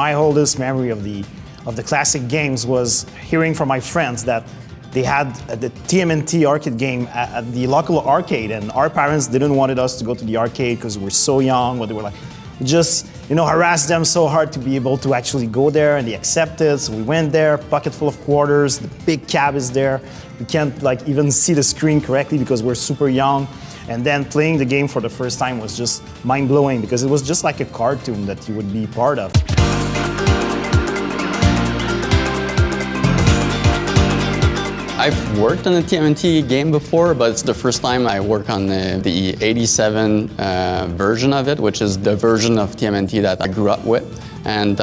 my oldest memory of the classic games was hearing from my friends that they had the TMNT arcade game at the local arcade, and our parents didn't want us to go to the arcade because we were so young, but they were like, just, harassed them so hard to be able to actually go there, and they accepted. So we went there, pocket full of quarters, the big cab is there. We can't even see the screen correctly because we're super young. And then playing the game for the first time was just mind-blowing because it was just like a cartoon that you would be part of. I've worked on a TMNT game before, but it's the first time I work on the 87 version of it, which is the version of TMNT that I grew up with. And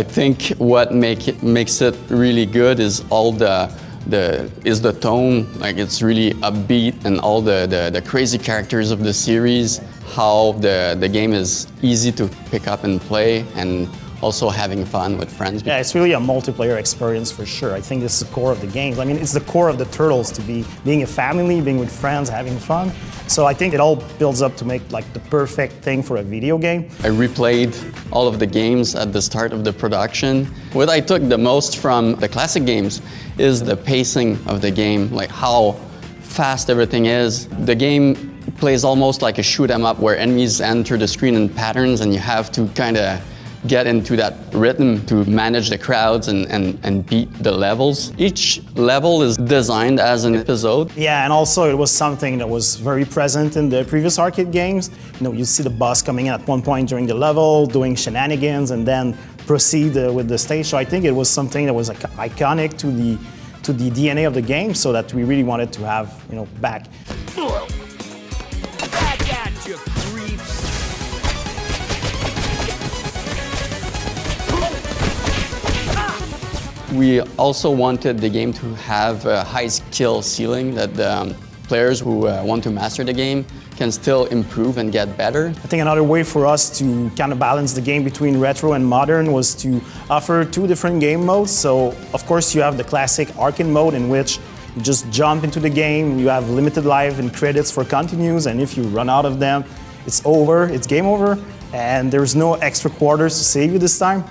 I think what makes it really good is the tone. Like, it's really upbeat, and all the crazy characters of the series, how the game is easy to pick up and play, and also having fun with friends. Yeah, it's really a multiplayer experience for sure. I think this is the core of the game. I mean, it's the core of the Turtles, to be being a family, being with friends, having fun. So I think it all builds up to make the perfect thing for a video game. I replayed all of the games at the start of the production. What I took the most from the classic games is the pacing of the game, like how fast everything is. The game plays almost like a shoot 'em up where enemies enter the screen in patterns, and you have to kind of get into that rhythm to manage the crowds and beat the levels. Each level is designed as an episode. Yeah, and also it was something that was very present in the previous arcade games. You see the boss coming in at one point during the level, doing shenanigans, and then proceed with the stage. So I think it was something that was iconic to the DNA of the game, so that we really wanted to have back. Back at you, creeps. We also wanted the game to have a high skill ceiling, that the players who want to master the game can still improve and get better. I think another way for us to kind of balance the game between retro and modern was to offer two different game modes. So of course you have the classic arcade mode, in which you just jump into the game, you have limited life and credits for continues, and if you run out of them, it's over, it's game over, and there's no extra quarters to save you this time.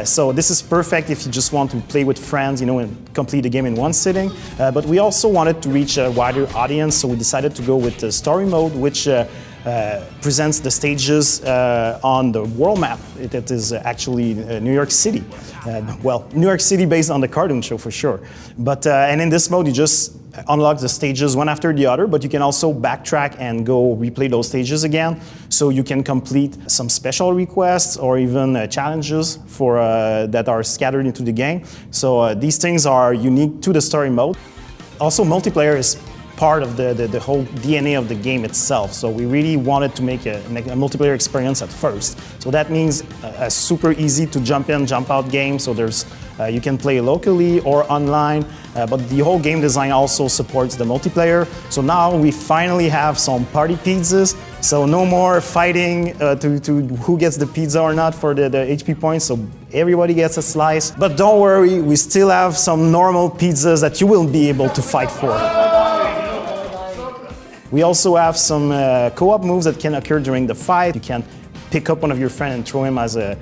So this is perfect if you just want to play with friends, and complete the game in one sitting. But we also wanted to reach a wider audience, so we decided to go with the story mode, which presents the stages on the world map. It is actually New York City. New York City based on the cartoon show for sure. But and in this mode, you just unlock the stages one after the other, but you can also backtrack and go replay those stages again. So you can complete some special requests or even challenges for that are scattered into the game. So these things are unique to the story mode. Also, multiplayer is part of the whole DNA of the game itself. So we really wanted to make a multiplayer experience at first. So that means a super easy to jump in, jump out game. So there's you can play locally or online, but the whole game design also supports the multiplayer. So now we finally have some party pizzas. So no more fighting to who gets the pizza or not for the HP points. So everybody gets a slice. But don't worry, we still have some normal pizzas that you will be able to fight for. We also have some co-op moves that can occur during the fight. You can pick up one of your friends and throw him as a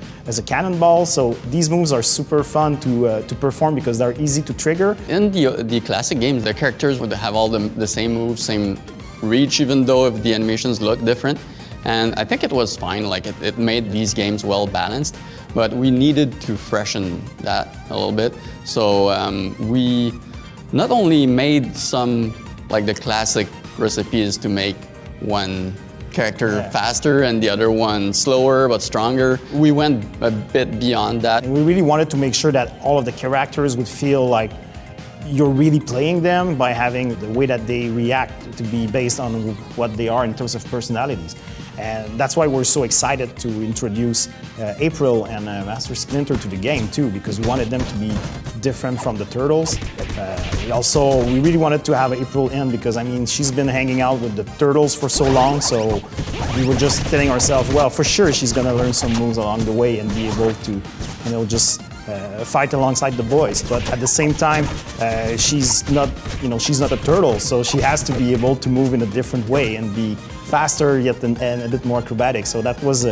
cannonball. So these moves are super fun to perform because they're easy to trigger. In the classic games, the characters would have all the same moves, same reach, even though if the animations look different. And I think it was fine, like it made these games well balanced, but we needed to freshen that a little bit. So we not only made some, like the classic recipes to make one character faster and the other one slower but stronger. We went a bit beyond that. And we really wanted to make sure that all of the characters would feel like you're really playing them by having the way that they react to be based on what they are in terms of personalities. And that's why we're so excited to introduce April and Master Splinter to the game too, because we wanted them to be different from the Turtles. We really wanted to have April in because, I mean, she's been hanging out with the Turtles for so long, so we were just telling ourselves, well, for sure she's gonna learn some moves along the way and be able to, just fight alongside the boys. But at the same time, she's not a turtle, so she has to be able to move in a different way and be faster yet and a bit more acrobatic. So that was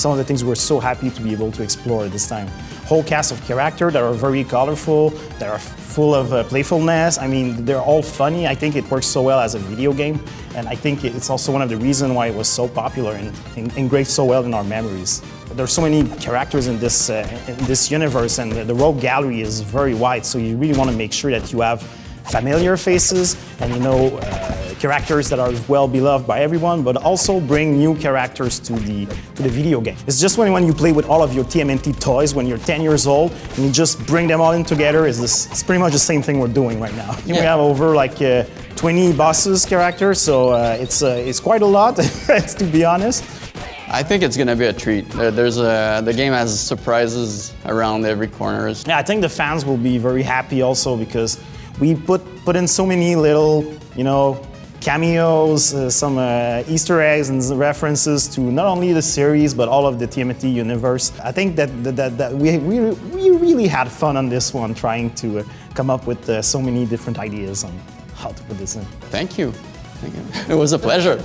some of the things we're so happy to be able to explore this time. Whole cast of characters that are very colorful, that are full of playfulness. I mean, they're all funny. I think it works so well as a video game, and I think it's also one of the reasons why it was so popular and engraved so well in our memories. There's so many characters in this universe, and the rogue gallery is very wide, so you really want to make sure that you have familiar faces and characters that are well beloved by everyone, but also bring new characters to the video game. It's just when you play with all of your TMNT toys when you're 10 years old and you just bring them all in together. It's pretty much the same thing we're doing right now. We have over like 20 bosses characters, so it's quite a lot, to be honest. I think it's gonna be a treat. The game has surprises around every corner. Yeah, I think the fans will be very happy also because we put in so many little, cameos, some Easter eggs and references to not only the series but all of the TMNT universe. I think that we really had fun on this one, trying to come up with so many different ideas on how to put this in. Thank you. It was a pleasure.